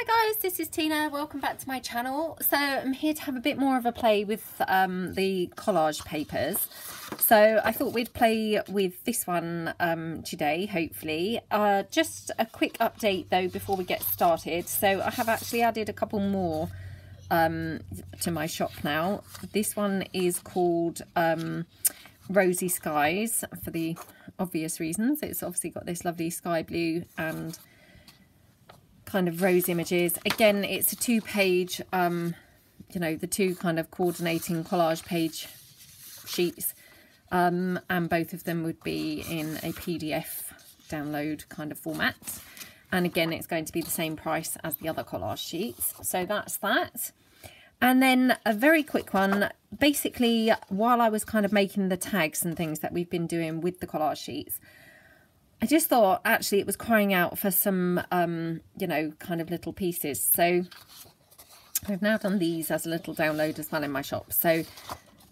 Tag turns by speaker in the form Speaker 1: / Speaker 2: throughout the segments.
Speaker 1: Hi guys, this is Tina. Welcome back to my channel. So I'm here to have a bit more of a play with the collage papers. So I thought we'd play with this one today, hopefully. Just a quick update though before we get started. So I have actually added a couple more to my shop now. This one is called Rosy Skies for the obvious reasons. It's obviously got this lovely sky blue and kind of rose images. Again, it's a two-page, you know, the two kind of coordinating collage page sheets, and both of them would be in a PDF download kind of format. And again, it's going to be the same price as the other collage sheets. So that's that. And then a very quick one, basically, while I was kind of making the tags and things that we've been doing with the collage sheets, I just thought actually it was crying out for some, you know, kind of little pieces. So I've now done these as a little download as well in my shop. So if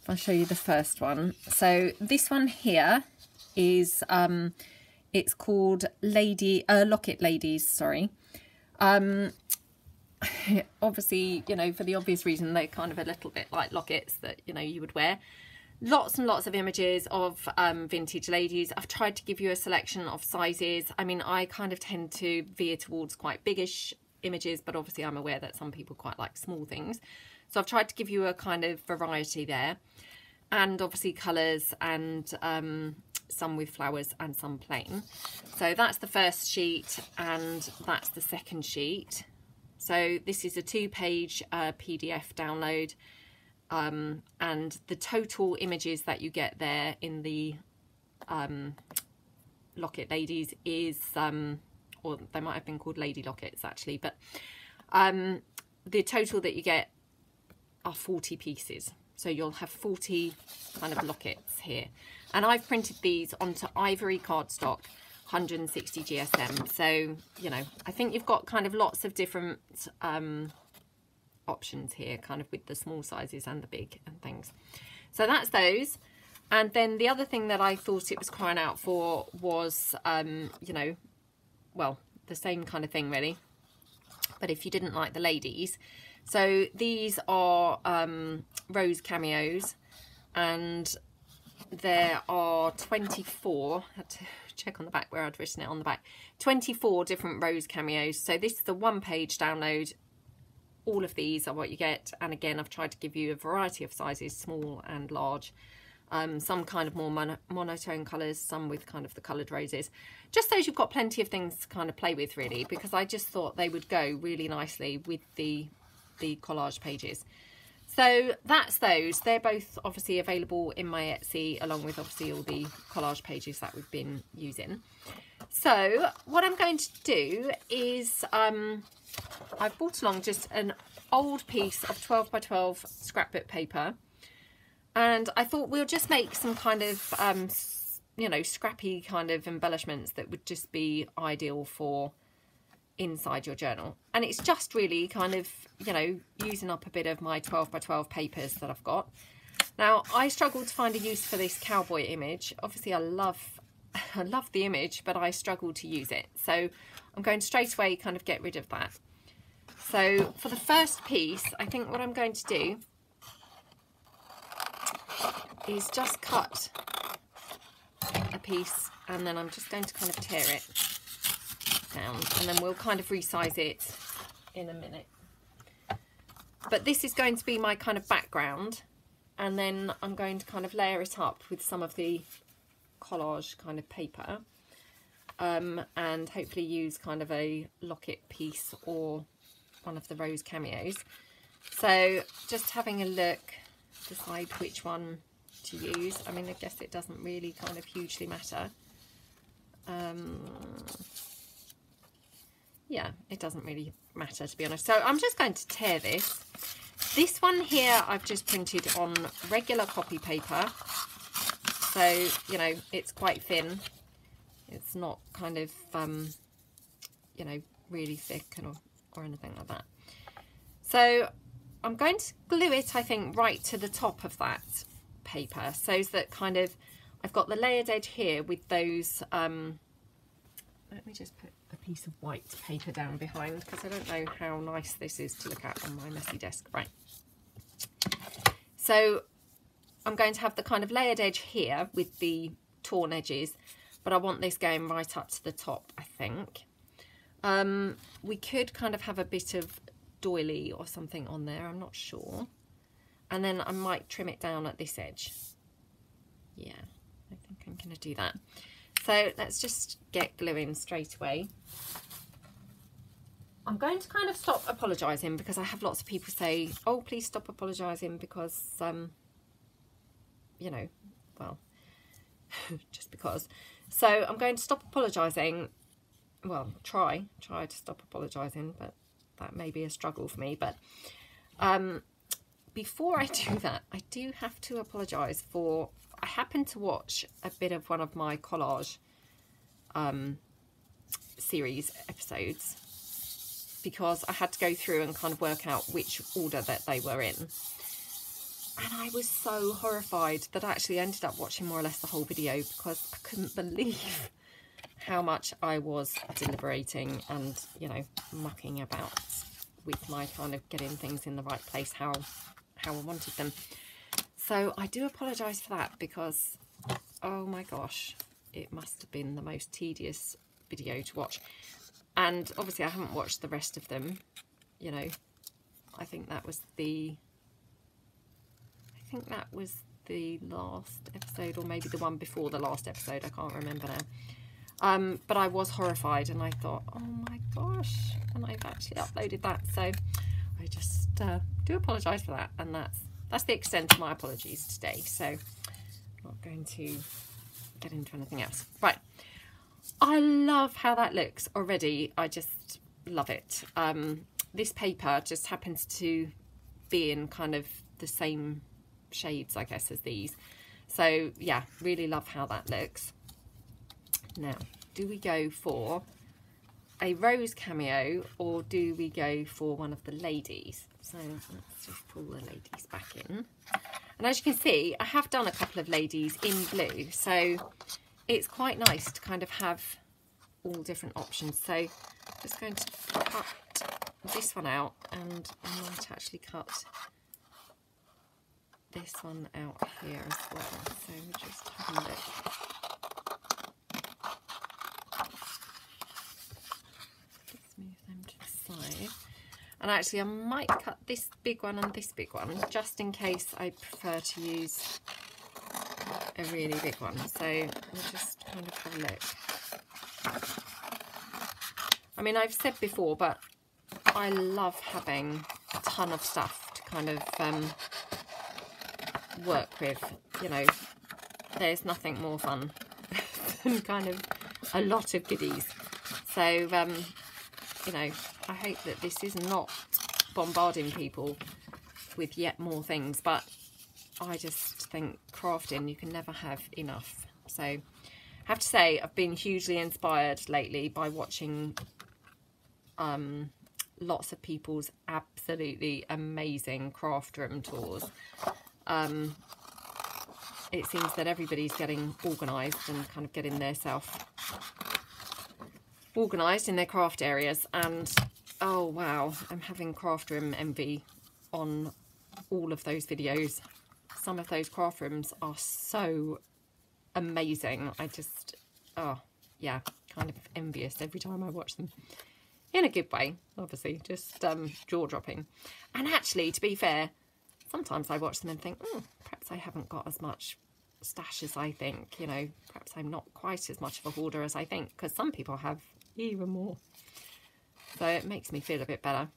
Speaker 1: I show you the first one. So this one here is, it's called Locket Ladies, sorry. Obviously, you know, for the obvious reason, they're kind of a little bit like lockets that, you know, you would wear. Lots and lots of images of vintage ladies. I've tried to give you a selection of sizes. I mean, I kind of tend to veer towards quite biggish images, but obviously I'm aware that some people quite like small things. So I've tried to give you a kind of variety there. And obviously colours and some with flowers and some plain. So that's the first sheet and that's the second sheet. So this is a two-page PDF download. And the total images that you get there in the Locket Ladies is, or they might have been called Lady Lockets actually, but the total that you get are 40 pieces. So you'll have 40 kind of lockets here. And I've printed these onto ivory cardstock, 160 GSM. So, you know, I think you've got kind of lots of different options here, kind of with the small sizes and the big and things. So that's those. And then the other thing that I thought it was crying out for was, you know, well, the same kind of thing really, but if you didn't like the ladies. So these are rose cameos, and there are 24, I had to check on the back where I'd written it on the back, 24 different rose cameos. So this is the one-page download. All of these are what you get, and again I've tried to give you a variety of sizes, small and large, some kind of more monotone colours, some with kind of the coloured roses, just so you've got plenty of things to kind of play with really, because I just thought they would go really nicely with the collage pages. So that's those. They're both obviously available in my Etsy, along with obviously all the collage pages that we've been using. So what I'm going to do is I've brought along just an old piece of 12 by 12 scrapbook paper, and I thought we'll just make some kind of you know, scrappy kind of embellishments that would just be ideal for inside your journal. And it's just really kind of, you know, using up a bit of my 12 by 12 papers that I've got. Now I struggled to find a use for this cowboy image. Obviously I love the image, but I struggled to use it, so I'm going to straight away kind of get rid of that. So for the first piece, I think what I'm going to do is just cut a piece, and then I'm just going to kind of tear it down, and then we'll kind of resize it in a minute. But this is going to be my kind of background, and then I'm going to kind of layer it up with some of the collage kind of paper, and hopefully use kind of a locket piece or one of the rose cameos. So just having a look, decide which one to use. I mean, I guess it doesn't really kind of hugely matter. Yeah, it doesn't really matter, to be honest. So I'm just going to tear this. This one here I've just printed on regular copy paper. So, you know, it's quite thin. It's not kind of, you know, really thick or anything like that. So I'm going to glue it, I think, right to the top of that paper, so that kind of, I've got the layered edge here with those, let me just put a piece of white paper down behind because I don't know how nice this is to look at on my messy desk. Right. So I'm going to have the kind of layered edge here with the torn edges, but I want this going right up to the top, I think. We could kind of have a bit of doily or something on there, I'm not sure. And then I might trim it down at this edge. Yeah, I think I'm going to do that. So let's just get gluing straight away. I'm going to kind of stop apologising because I have lots of people say, oh, please stop apologising because, you know, well, just because. So I'm going to stop apologising. Well, try to stop apologising, but that may be a struggle for me. But before I do that, I do have to apologise for, I happened to watch a bit of one of my collage series episodes because I had to go through and kind of work out which order that they were in. And I was so horrified that I actually ended up watching more or less the whole video because I couldn't believe how much I was deliberating and, you know, mucking about with my kind of getting things in the right place, how I wanted them. So I do apologise for that because, oh my gosh, it must have been the most tedious video to watch. And obviously I haven't watched the rest of them, you know. I think that was the last episode, or maybe the one before the last episode, I can't remember now. But I was horrified and I thought, oh my gosh, and I've actually uploaded that. So I just do apologise for that, and that's the extent of my apologies today. So I'm not going to get into anything else. Right, I love how that looks already. I just love it. This paper just happens to be in kind of the same shades, I guess, as these. So yeah, really love how that looks. Now, do we go for a rose cameo or do we go for one of the ladies? So let's just pull the ladies back in. And as you can see, I have done a couple of ladies in blue, so it's quite nice to kind of have all different options. So I'm just going to cut this one out, and I might actually cut this one out here as well. So we'll just have a look. Let's move them to the side. And actually I might cut this big one and this big one, just in case I prefer to use a really big one. So we'll just kind of have a look. I mean, I've said before, but I love having a ton of stuff to kind of work with. You know, there's nothing more fun than kind of a lot of goodies. So, you know, I hope that this is not bombarding people with yet more things, but I just think crafting, you can never have enough. So I have to say, I've been hugely inspired lately by watching lots of people's absolutely amazing craft room tours. It seems that everybody's getting organised and kind of getting their self organised in their craft areas, and oh wow, I'm having craft room envy on all of those videos. Some of those craft rooms are so amazing. I just, oh yeah, kind of envious every time I watch them. In a good way, obviously, just jaw-dropping. And actually, to be fair, sometimes I watch them and think, perhaps I haven't got as much stash as I think, you know, perhaps I'm not quite as much of a hoarder as I think, because some people have even more. So it makes me feel a bit better.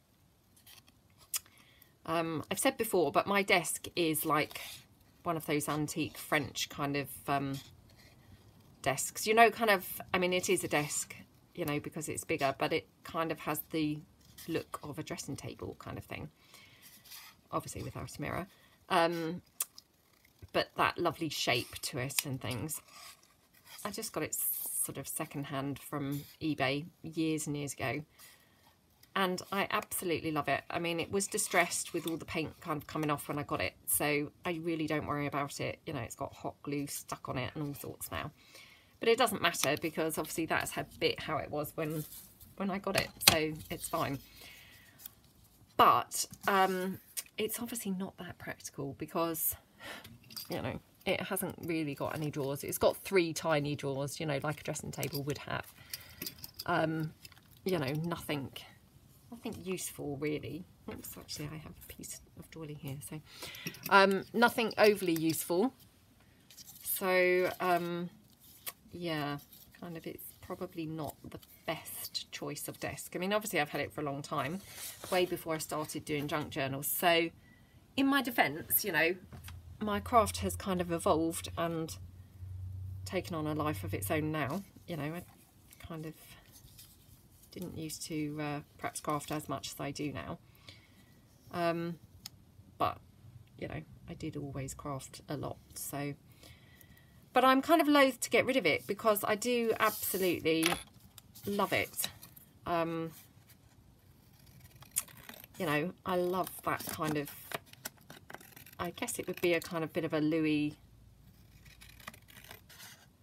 Speaker 1: I've said before, but my desk is like one of those antique French kind of desks. You know, kind of, I mean, it is a desk, you know, because it's bigger, but it kind of has the look of a dressing table kind of thing. Obviously without a mirror. But that lovely shape to it and things. I just got it sort of secondhand from eBay years and years ago. And I absolutely love it. I mean, it was distressed with all the paint kind of coming off when I got it. So I really don't worry about it. You know, it's got hot glue stuck on it and all sorts now. But it doesn't matter because obviously that's a bit how it was when when I got it, so it's fine. But it's obviously not that practical because, you know, it hasn't really got any drawers. It's got 3 tiny drawers, you know, like a dressing table would have. You know, nothing useful really. Oops, actually I have a piece of doily here, so nothing overly useful. So yeah, kind of it's probably not the best choice of desk. I mean, obviously I've had it for a long time, way before I started doing junk journals. So in my defense, you know, my craft has kind of evolved and taken on a life of its own now. You know, I kind of didn't used to perhaps craft as much as I do now. But, you know, I did always craft a lot. So, but I'm kind of loath to get rid of it because I do absolutely love it. You know, I love that kind of, I guess it would be a kind of bit of a Louis,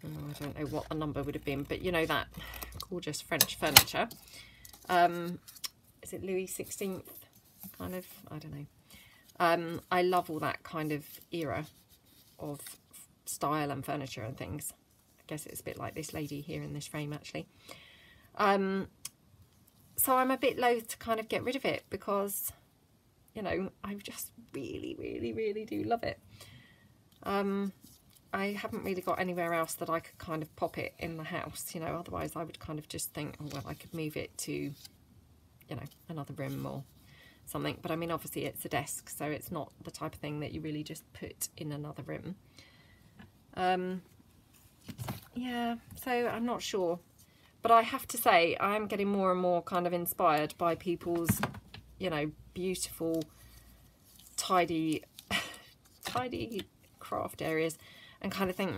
Speaker 1: oh, I don't know what the number would have been, but you know, that gorgeous French furniture. Is it Louis XVI? Kind of, I don't know. I love all that kind of era of style and furniture and things. I guess it's a bit like this lady here in this frame, actually. So I'm a bit loath to kind of get rid of it because, you know, I just really do love it. I haven't really got anywhere else that I could kind of pop it in the house, you know, otherwise I would kind of just think, oh, well, I could move it to, you know, another room or something. But I mean, obviously it's a desk, so it's not the type of thing that you really just put in another room. Yeah, so I'm not sure. But I have to say, I'm getting more and more kind of inspired by people's, you know, beautiful, tidy craft areas, and kind of think,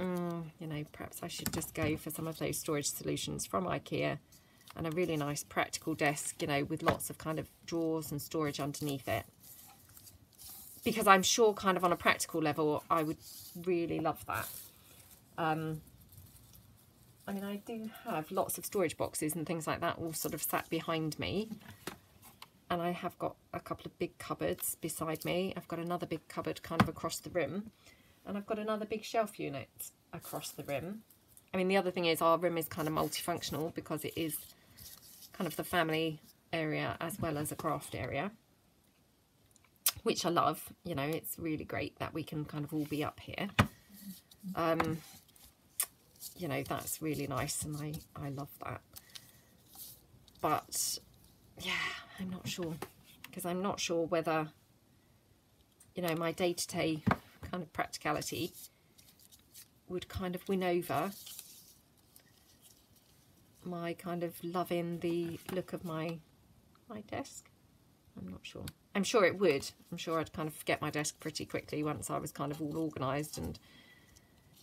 Speaker 1: you know, perhaps I should just go for some of those storage solutions from IKEA and a really nice practical desk, you know, with lots of kind of drawers and storage underneath it. Because I'm sure kind of on a practical level, I would really love that. I mean, I do have lots of storage boxes and things like that all sort of sat behind me. And I have got a couple of big cupboards beside me. I've got another big cupboard kind of across the room. And I've got another big shelf unit across the room. I mean, the other thing is our room is kind of multifunctional because it is kind of the family area as well as a craft area, which I love. You know, it's really great that we can kind of all be up here. You know, that's really nice, and I love that. But yeah, I'm not sure, because I'm not sure whether, you know, my day-to-day kind of practicality would kind of win over my kind of loving the look of my desk. I'm not sure. I'm sure it would. I'm sure I'd kind of forget my desk pretty quickly once I was kind of all organised and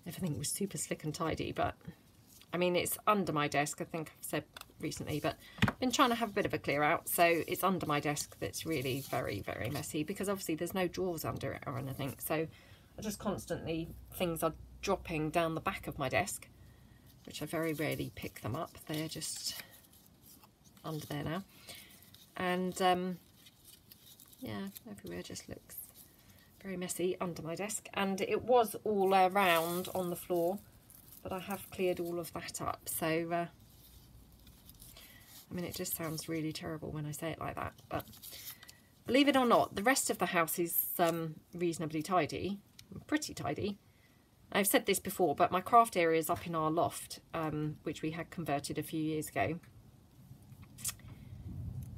Speaker 1: everything was super slick and tidy. But I mean, it's under my desk, I think I've said recently, but I've been trying to have a bit of a clear out, so it's under my desk that's really very messy, because obviously there's no drawers under it or anything, so I just constantly, things are dropping down the back of my desk, which I very rarely pick them up. They're just under there now, and yeah, everywhere just looks very messy under my desk. And it was all around on the floor, but I have cleared all of that up. So I mean, it just sounds really terrible when I say it like that, but believe it or not, the rest of the house is reasonably tidy, pretty tidy. I've said this before, but my craft area is up in our loft, which we had converted a few years ago,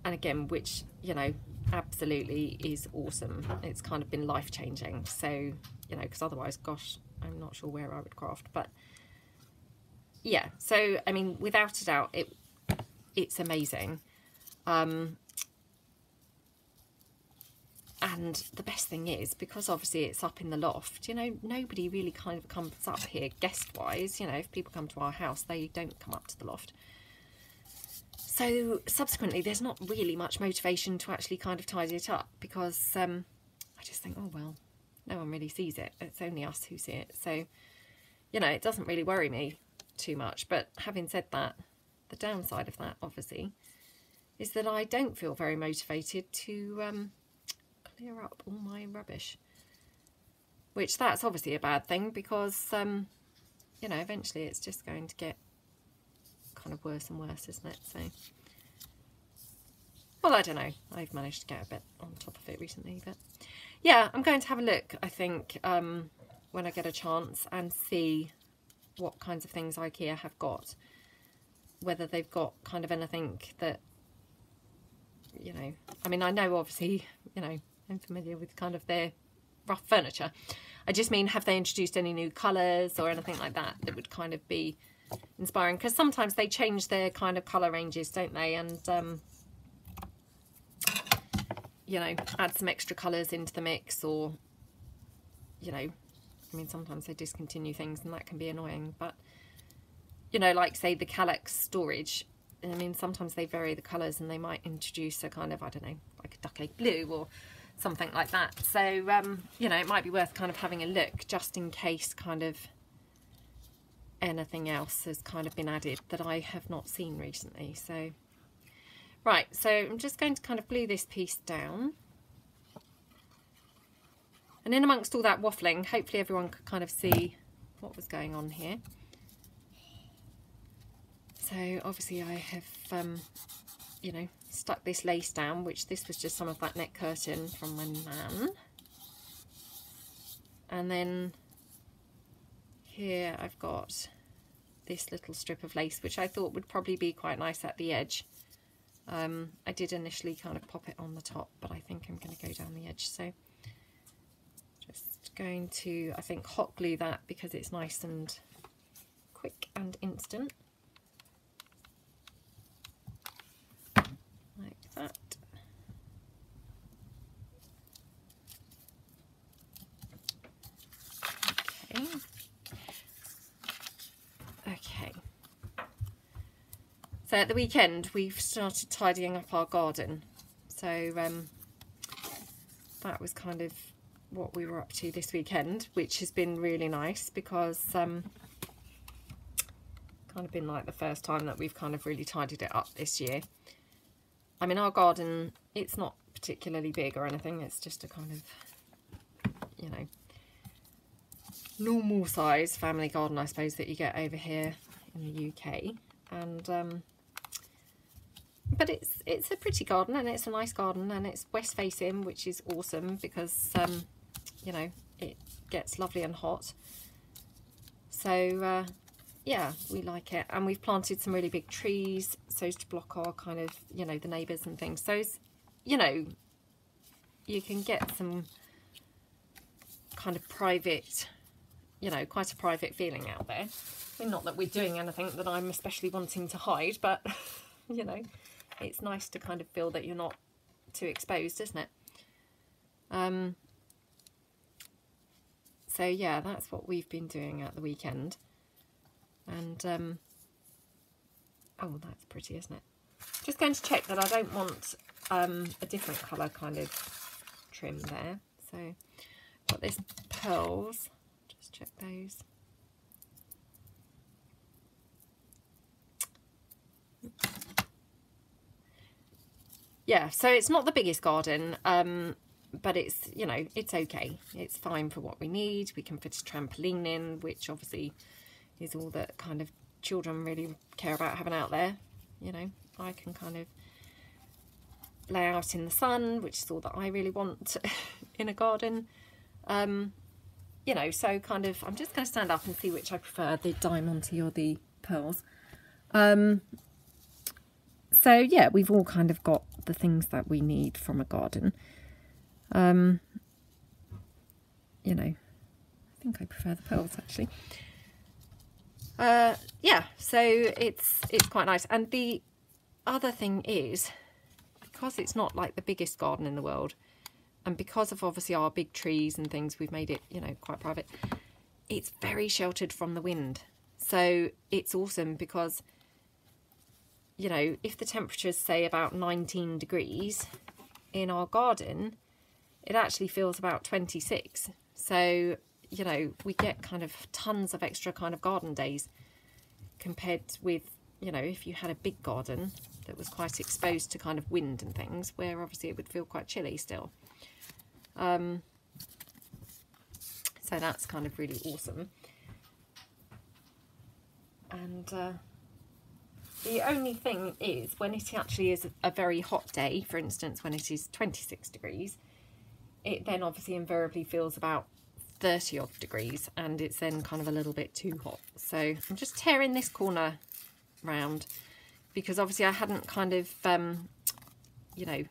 Speaker 1: and again, which, you know, absolutely is awesome. It's kind of been life-changing. So, you know, because otherwise, gosh, I'm not sure where I would craft. But yeah, so I mean, without a doubt, it's amazing. And the best thing is, because obviously it's up in the loft, you know, nobody really kind of comes up here guest-wise. You know, if people come to our house, they don't come up to the loft. So subsequently, there's not really much motivation to actually kind of tidy it up, because I just think, oh, well, no one really sees it. It's only us who see it. So, you know, it doesn't really worry me too much. But having said that, the downside of that, obviously, is that I don't feel very motivated to clear up all my rubbish. Which that's obviously a bad thing, because, you know, eventually it's just going to get kind of worse and worse, isn't it? So, well, I don't know. I've managed to get a bit on top of it recently, but yeah, I'm going to have a look, I think, when I get a chance, and see what kinds of things IKEA have got. Whether they've got kind of anything that, you know, I mean, I know obviously, you know, I'm familiar with kind of their rough furniture. I just mean, have they introduced any new colours or anything like that that would kind of be inspiring? Because sometimes they change their kind of colour ranges, don't they? And, you know, add some extra colours into the mix, or, you know, I mean, sometimes they discontinue things and that can be annoying. But, you know, like, say, the Kallax storage, I mean, sometimes they vary the colours and they might introduce a kind of, I don't know, like a duck egg blue or something like that. So, you know, it might be worth kind of having a look, just in case kind of anything else has kind of been added that I have not seen recently. So, right, so I'm just going to kind of glue this piece down. And in amongst all that waffling, hopefully everyone could kind of see what was going on here. So obviously I have, you know, stuck this lace down, which this was just some of that neck curtain from my nan. And then here I've got this little strip of lace, which I thought would probably be quite nice at the edge. I did initially kind of pop it on the top, but I think I'm going to go down the edge. So just going to, I think, hot glue that, because it's nice and quick and instant. Like that. Okay. Okay. So at the weekend we've started tidying up our garden. So that was kind of what we were up to this weekend, which has been really nice, because kind of been like the first time that we've kind of really tidied it up this year. I mean, our garden, it's not particularly big or anything, it's just a kind of, you know, normal size family garden, I suppose, that you get over here in the UK. And but it's a pretty garden, and it's a nice garden, and it's west facing, which is awesome, because you know, it gets lovely and hot. So yeah, we like it, and we've planted some really big trees so as to block our kind of, you know, the neighbours and things. So it's, you know, you can get some kind of private, you know, quite a private feeling out there. I mean, not that we're doing anything that I'm especially wanting to hide, but you know, it's nice to kind of feel that you're not too exposed, isn't it? So yeah, that's what we've been doing at the weekend. And oh, that's pretty, isn't it? Just going to check that I don't want a different colour kind of trim there. So got this pearls, just check those. Yeah, so it's not the biggest garden, but it's, you know, it's okay. It's fine for what we need. We can fit a trampoline in, which obviously is all that kind of children really care about having out there. You know, I can kind of lay out in the sun, which is all that I really want in a garden. You know, so kind of, I'm just going to stand up and see which I prefer, the diamante or the pearls. So yeah, we've all kind of got the things that we need from a garden. You know, I think I prefer the pearls actually. Yeah, so it's quite nice. And the other thing is, because it's not like the biggest garden in the world, and because of obviously our big trees and things, we've made it, you know, quite private. It's very sheltered from the wind. So it's awesome, because, you know, if the temperature's say about 19 degrees in our garden, it actually feels about 26. So, you know, we get kind of tons of extra kind of garden days compared with, you know, if you had a big garden that was quite exposed to kind of wind and things, where obviously it would feel quite chilly still. So that's kind of really awesome. And the only thing is, when it actually is a very hot day, for instance, when it is 26 degrees, it then obviously invariably feels about 30 odd degrees, and it's then kind of a little bit too hot. So I'm just tearing this corner round, because obviously I hadn't kind of, you know,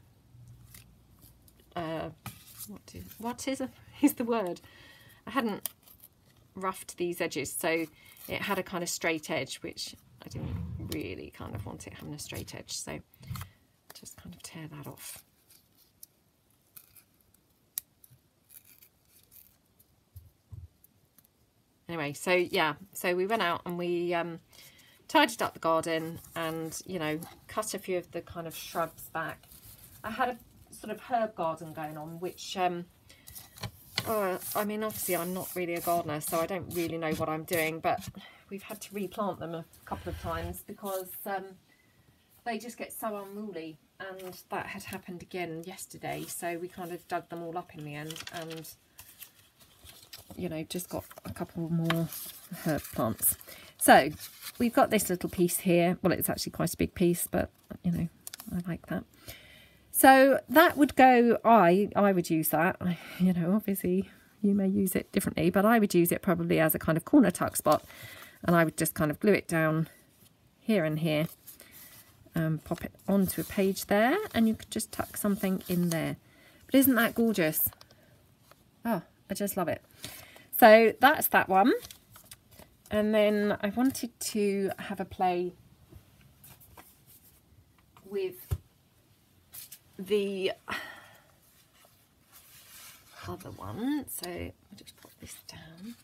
Speaker 1: what is the word? I hadn't roughed these edges, so it had a kind of straight edge, which I didn't really kind of want it having a straight edge, so just kind of tear that off. Anyway, so yeah, so we went out and we tidied up the garden and, you know, cut a few of the kind of shrubs back. I had a sort of herb garden going on, which, I mean, obviously I'm not really a gardener, so I don't really know what I'm doing, but we've had to replant them a couple of times because they just get so unruly, and that had happened again yesterday, so we kind of dug them all up in the end and, you know, just got a couple more herb plants. So we've got this little piece here. Well, it's actually quite a big piece, but, you know, I like that. So that would go, I would use that, you know, obviously you may use it differently, but I would use it probably as a kind of corner tuck spot, and I would just kind of glue it down here and here, pop it onto a page there, and you could just tuck something in there. But isn't that gorgeous? Oh, I just love it. So that's that one. And then I wanted to have a play with the other one. So I'll just put this down.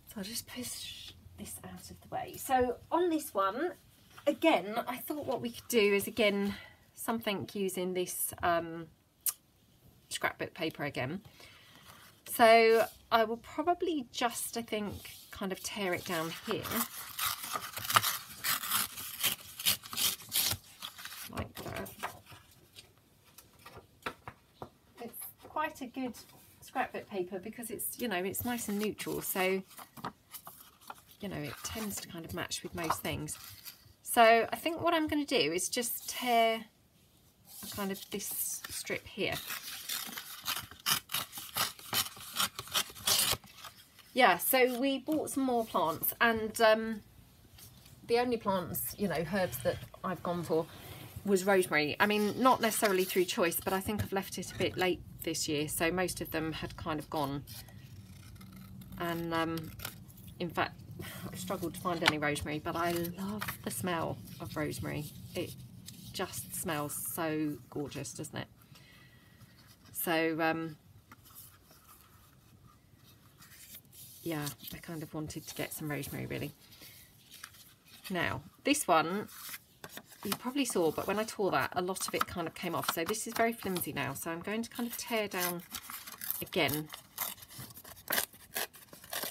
Speaker 1: So I'll just push this out of the way. So on this one, again, I thought what we could do is, again, something using this scrapbook paper again. So I will probably just, I think, kind of tear it down here. Like that. It's quite a good scrapbook paper because it's, you know, it's nice and neutral. So, you know, it tends to kind of match with most things. So I think what I'm going to do is just tear kind of this strip here. Yeah, so we bought some more plants, and the only plants, you know, herbs that I've gone for was rosemary. I mean, not necessarily through choice, but I think I've left it a bit late this year, so most of them had kind of gone. And in fact, I struggled to find any rosemary, but I love the smell of rosemary. It just smells so gorgeous, doesn't it? So yeah, I kind of wanted to get some rosemary, really. Now, this one, you probably saw, but when I tore that, a lot of it kind of came off. So this is very flimsy now. So I'm going to kind of tear down again,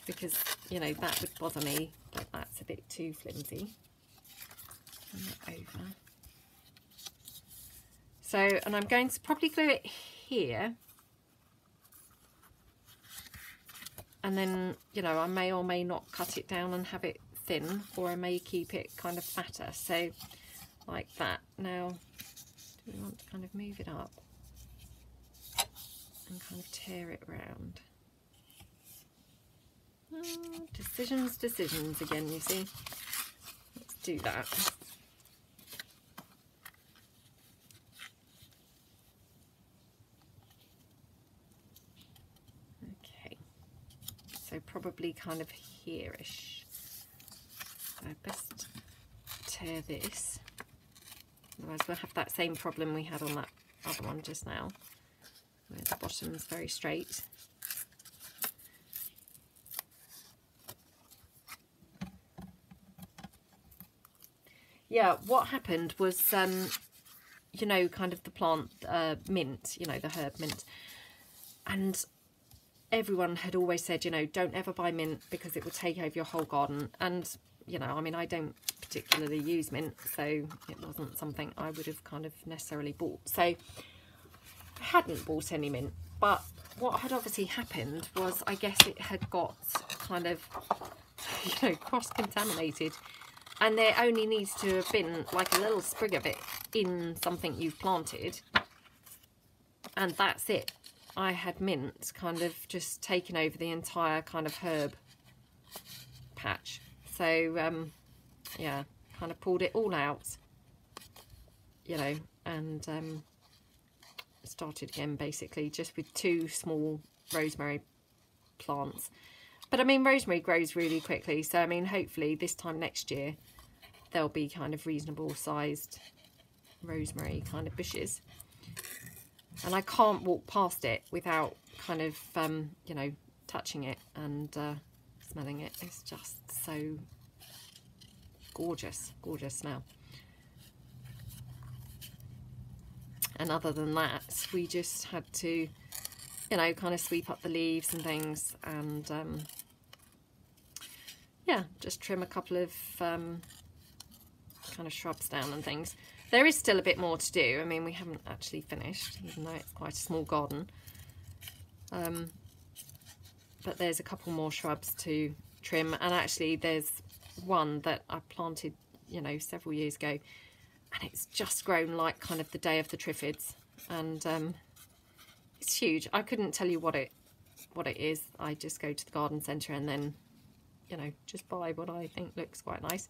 Speaker 1: because, you know, that would bother me. Like, that's a bit too flimsy. Turn that over. So, and I'm going to probably glue it here. And then, you know, I may or may not cut it down and have it thin, or I may keep it kind of fatter. So, like that. Now, do we want to kind of move it up and kind of tear it round? Decisions again, you see. Let's do that. So probably kind of here-ish. So best tear this. Otherwise we'll have that same problem we had on that other one just now, where the bottom's very straight. Yeah, what happened was, you know, kind of the plant mint, you know, the herb mint. And everyone had always said, you know, don't ever buy mint because it will take over your whole garden. And you know, I mean, I don't particularly use mint, so it wasn't something I would have kind of necessarily bought. So I hadn't bought any mint, but what had obviously happened was, I guess it had got kind of, you know, cross-contaminated, and there only needs to have been like a little sprig of it in something you've planted, and that's it. I had mint kind of just taken over the entire kind of herb patch. So yeah, kind of pulled it all out, you know, and started again basically just with 2 small rosemary plants. But I mean, rosemary grows really quickly, so I mean, hopefully this time next year there'll be kind of reasonable sized rosemary kind of bushes. And I can't walk past it without kind of you know, touching it and smelling it. It's just so gorgeous, gorgeous smell. And other than that, we just had to, you know, kind of sweep up the leaves and things, and yeah, just trim a couple of kind of shrubs down and things. There is still a bit more to do. I mean, we haven't actually finished, even though it's quite a small garden. But there's a couple more shrubs to trim, and actually there's one that I planted, you know, several years ago, and it's just grown like kind of the day of the Triffids, and it's huge. I couldn't tell you what it is. I just go to the garden centre and then, you know, just buy what I think looks quite nice.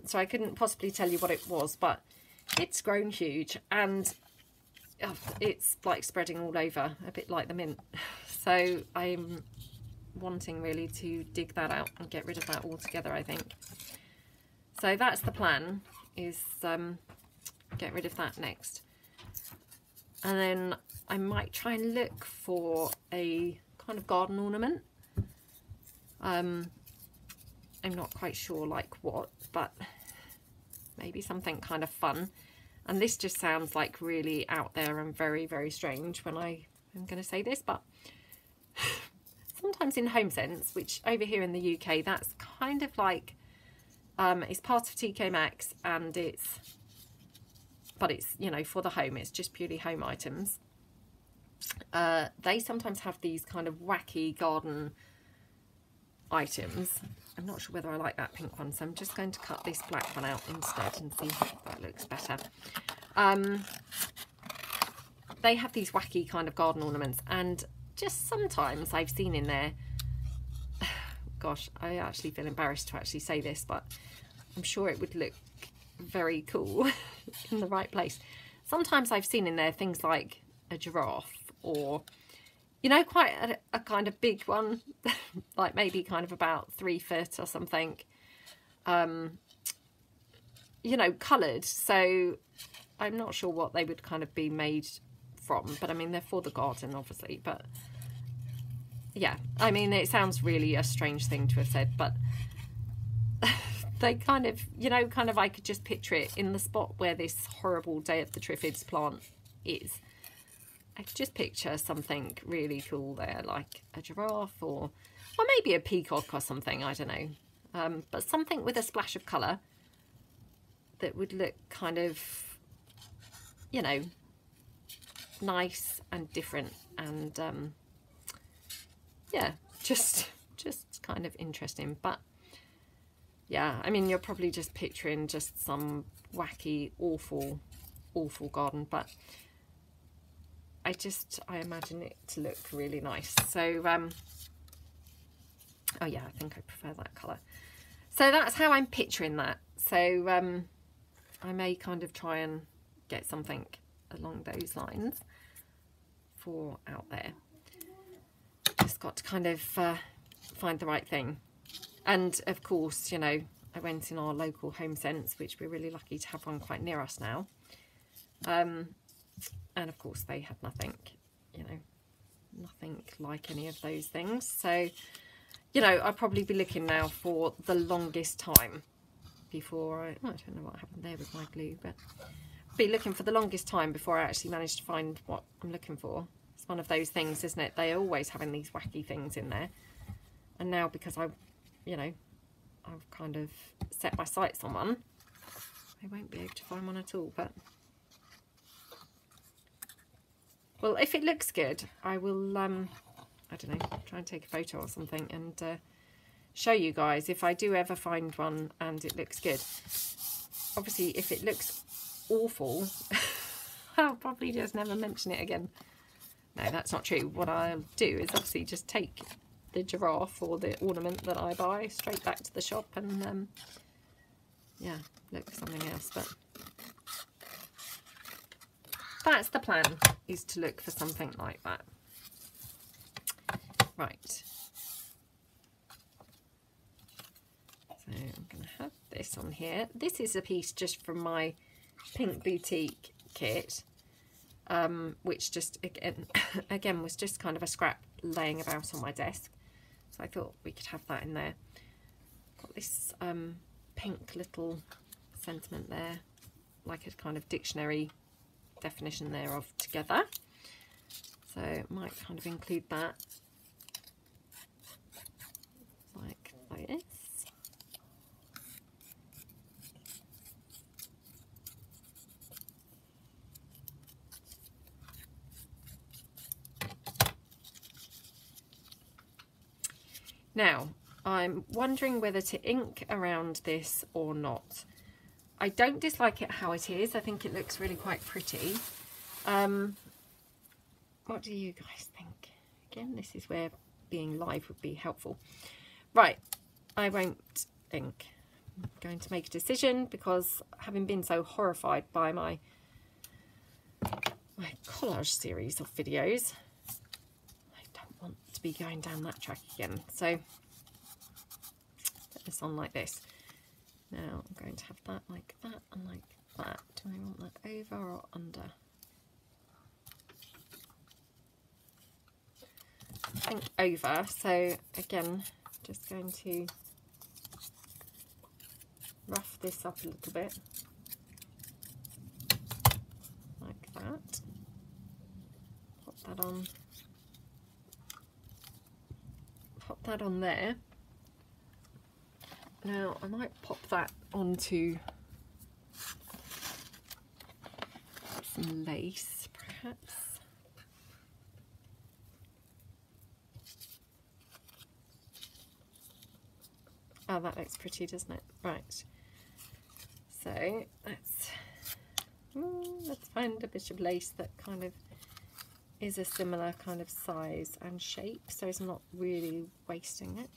Speaker 1: So I couldn't possibly tell you what it was, but it's grown huge, and it's like spreading all over, a bit like the mint. So I'm wanting really to dig that out and get rid of that altogether, I think. So that's the plan, is get rid of that next. And then I might try and look for a kind of garden ornament. I'm not quite sure like what, but maybe something kind of fun. And this just sounds like really out there and very, very strange when I'm going to say this, but sometimes in Home Sense, which over here in the UK, that's kind of like, it's part of TK Maxx, and but it's, you know, for the home, it's just purely home items. They sometimes have these kind of wacky garden items. I'm not sure whether I like that pink one, so I'm just going to cut this black one out instead and see if that looks better. They have these wacky kind of garden ornaments, and just sometimes I've seen in there, gosh, I actually feel embarrassed to actually say this, but I'm sure it would look very cool in the right place. Sometimes I've seen in there things like a giraffe, or, you know, quite a kind of big one, like maybe kind of about 3 foot or something, you know, coloured. So I'm not sure what they would kind of be made from, but I mean, they're for the garden, obviously. But yeah, I mean, it sounds really a strange thing to have said, but they kind of, you know, kind of, I could just picture it in the spot where this horrible Day of the Triffids plant is. I could just picture something really cool there, like a giraffe or maybe a peacock or something, I don't know. But something with a splash of colour that would look kind of, you know, nice and different, and yeah, just kind of interesting. But yeah, I mean, you're probably just picturing just some wacky, awful garden, but I imagine it to look really nice. So oh yeah, I think I prefer that colour. So that's how I'm picturing that. So I may kind of try and get something along those lines for out there. Just got to kind of find the right thing. And of course, you know, I went in our local Home Sense, which we're really lucky to have one quite near us now. And of course they had nothing, you know, nothing like any of those things. So, you know, I'll probably be looking now for the longest time before I don't know what happened there with my glue, but be looking for the longest time before I actually manage to find what I'm looking for. It's one of those things, isn't it? They're always having these wacky things in there. And now, because I, you know, I've kind of set my sights on one. I won't be able to find one at all, but well, if it looks good, I will I don't know, try and take a photo or something and show you guys if I do ever find one and it looks good. Obviously, if it looks awful, I'll probably just never mention it again. No, that's not true. What I'll do is obviously just take the giraffe or the ornament that I buy straight back to the shop and yeah, look for something else. But that's the plan, is to look for something like that. Right. So I'm going to have this on here. This is a piece just from my Pink Boutique kit, which just again was just kind of a scrap laying about on my desk. So I thought we could have that in there. Got this pink little sentiment there, like a kind of dictionary definition there of together. So might kind of include that like this. Now, I'm wondering whether to ink around this or not. I don't dislike it how it is. I think it looks really quite pretty. What do you guys think? Again, this is where being live would be helpful. Right, I won't ink. I'm going to make a decision because having been so horrified by my collage series of videos, want to be going down that track again. So put this on like this. Now I'm going to have that like that and like that. Do I want that over or under? I think over. So again, just going to rough this up a little bit like that. Pop that on. Pop that on there. Now I might pop that onto some lace perhaps. Oh, that looks pretty, doesn't it? Right, so let's find a bit of lace that kind of is a similar kind of size and shape, so it's not really wasting it.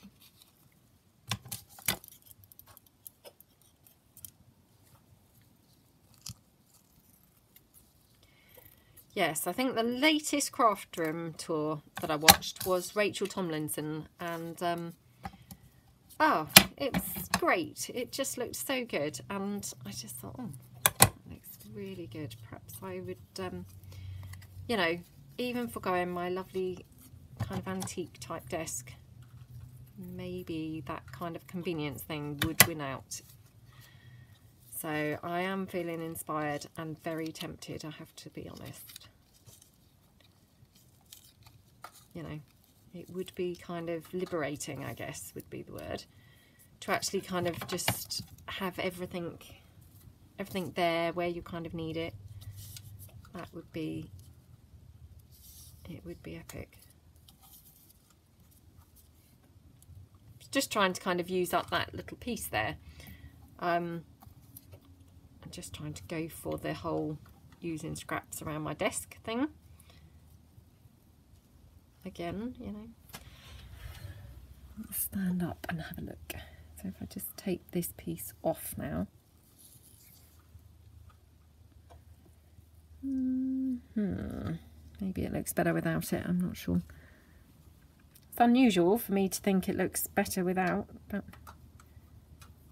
Speaker 1: Yes, I think the latest craft room tour that I watched was Rachel Tomlinson, and oh, it's great. It just looked so good, and I just thought, oh, that looks really good. Perhaps I would, you know, even forgoing my lovely kind of antique type desk, maybe that kind of convenience thing would win out. So I am feeling inspired and very tempted, I have to be honest. You know, it would be kind of liberating, I guess would be the word, to actually kind of just have everything there where you kind of need it. That would be, it would be epic. Just trying to kind of use up that little piece there. I'm just trying to go for the whole using scraps around my desk thing. Again, you know. Let's stand up and have a look. So if I just take this piece off now. Maybe it looks better without it, I'm not sure. It's unusual for me to think it looks better without, but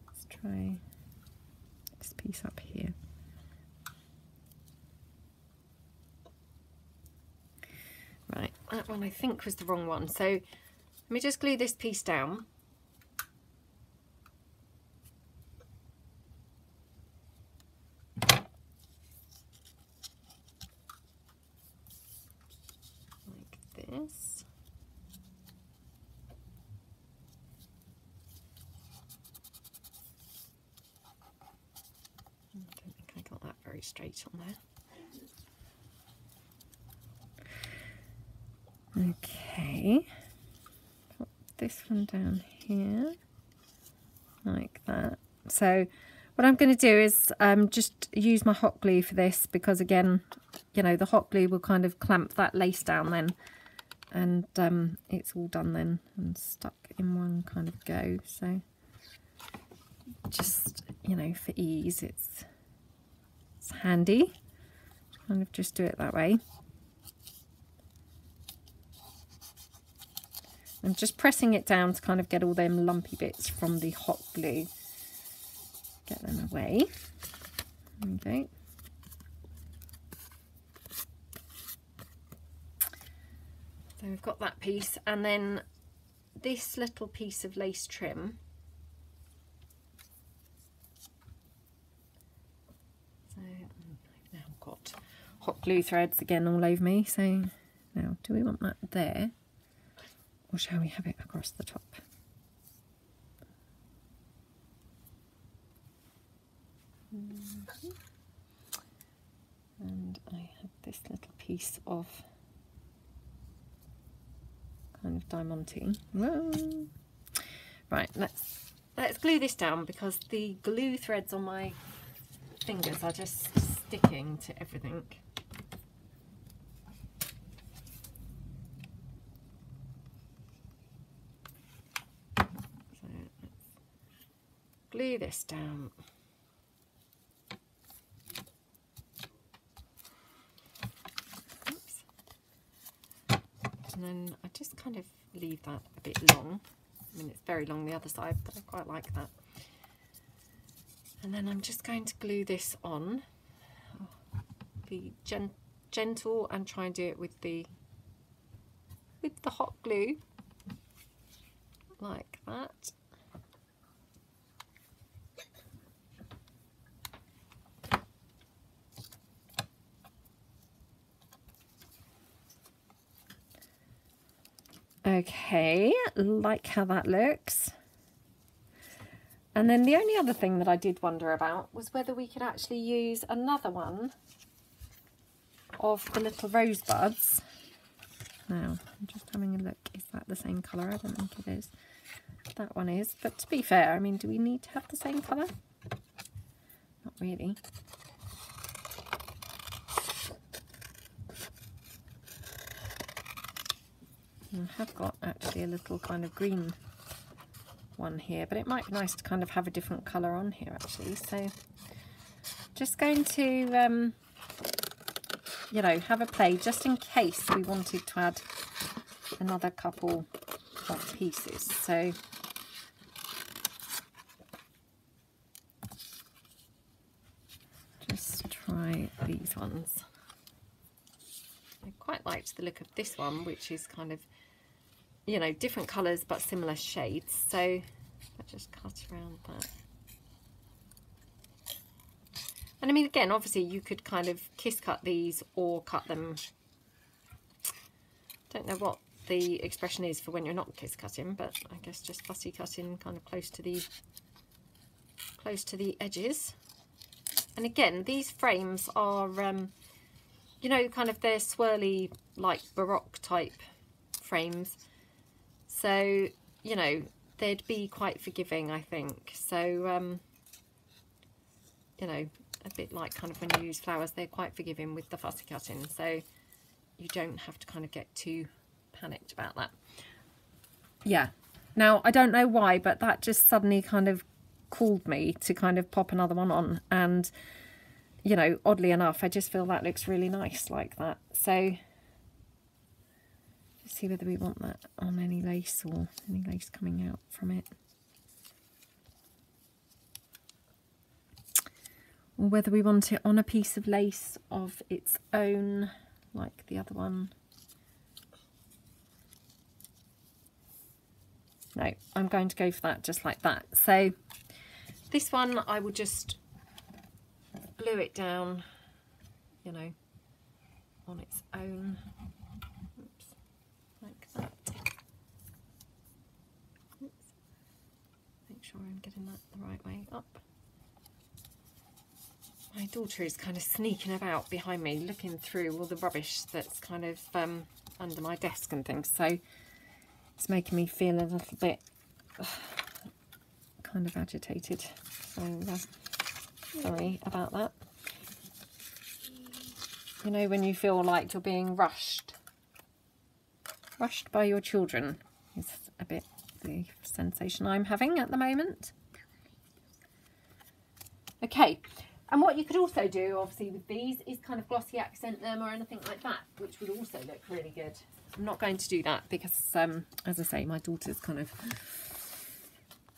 Speaker 1: let's try this piece up here. Right, that one I think was the wrong one, so let me just glue this piece down. Like this. it straight on there. Okay, put this one down here like that. So what I'm going to do is just use my hot glue for this, because again, you know, the hot glue will kind of clamp that lace down then, and it's all done then and stuck in one kind of go. So just, you know, for ease, it's handy to kind of just do it that way. I'm just pressing it down to kind of get all them lumpy bits from the hot glue. Get them away. Okay. So we've got that piece, and then this little piece of lace trim. So I've now got hot glue threads again all over me. So now, do we want that there, or shall we have it across the top? And I have this little piece of kind of diamante. Whoa. Right, let's glue this down, because the glue threads on my fingers are just sticking to everything. So let's glue this down. And then I just kind of leave that a bit long. I mean, it's very long the other side, but I quite like that. And then I'm just going to glue this on. Be gentle and try and do it with the hot glue, like that. Okay, like how that looks. And then the only other thing that I did wonder about was whether we could actually use another one of the little rosebuds. Now, I'm just having a look. Is that the same colour? I don't think it is. That one is. But to be fair, I mean, do we need to have the same colour? Not really. I have got actually a little kind of green one here, but it might be nice to kind of have a different colour on here actually. So just going to you know, have a play just in case we wanted to add another couple of pieces. So just try these ones. I quite liked the look of this one, which is kind of, you know, different colours but similar shades. So I just cut around that. And I mean, again, obviously you could kind of kiss cut these or cut them. Don't know what the expression is for when you're not kiss cutting, but I guess just fussy cutting kind of close to the edges. And again, these frames are you know, kind of they're swirly, like Baroque type frames. So, you know, they'd be quite forgiving, I think. So, you know, a bit like kind of when you use flowers, they're quite forgiving with the fussy cutting. So you don't have to kind of get too panicked about that. Yeah. Now, I don't know why, but that just suddenly kind of called me to kind of pop another one on. And, you know, oddly enough, I just feel that looks really nice like that. So let's see whether we want that on any lace or any lace coming out from it. Or whether we want it on a piece of lace of its own, like the other one. No, I'm going to go for that just like that. So this one I will just glue it down, you know, on its own. Oops, like that. Oops. Make sure I'm getting that the right way up. My daughter is kind of sneaking about behind me, looking through all the rubbish that's kind of under my desk and things. So it's making me feel a little bit kind of agitated. So sorry about that. You know, when you feel like you're being rushed by your children is a bit the sensation I'm having at the moment. Okay. And what you could also do, obviously, with these is kind of glossy accent them or anything like that, which would also look really good. I'm not going to do that because, as I say, my daughter's kind of,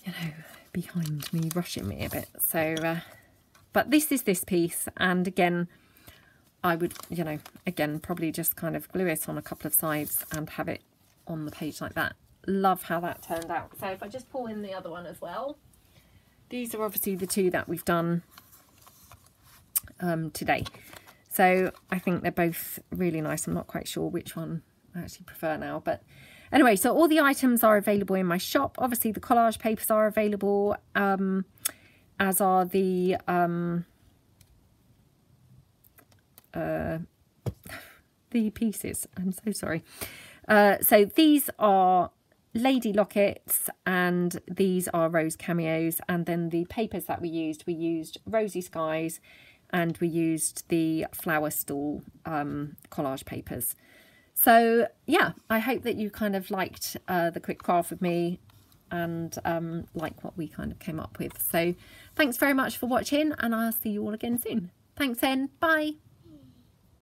Speaker 1: you know, behind me, rushing me a bit. So, but this is this piece. And again, I would, you know, again, probably just kind of glue it on a couple of sides and have it on the page like that. Love how that turned out. So if I just pull in the other one as well. These are obviously the two that we've done today, so I think they're both really nice. I'm not quite sure which one I actually prefer now, but anyway, so all the items are available in my shop. Obviously the collage papers are available, as are the pieces. I'm so sorry. So these are lady lockets and these are rose cameos, and then the papers that we used Rosy Skies, and we used the flower stall collage papers. So yeah, I hope that you kind of liked the quick craft with me and like what we kind of came up with. So thanks very much for watching, and I'll see you all again soon. Thanks then, bye.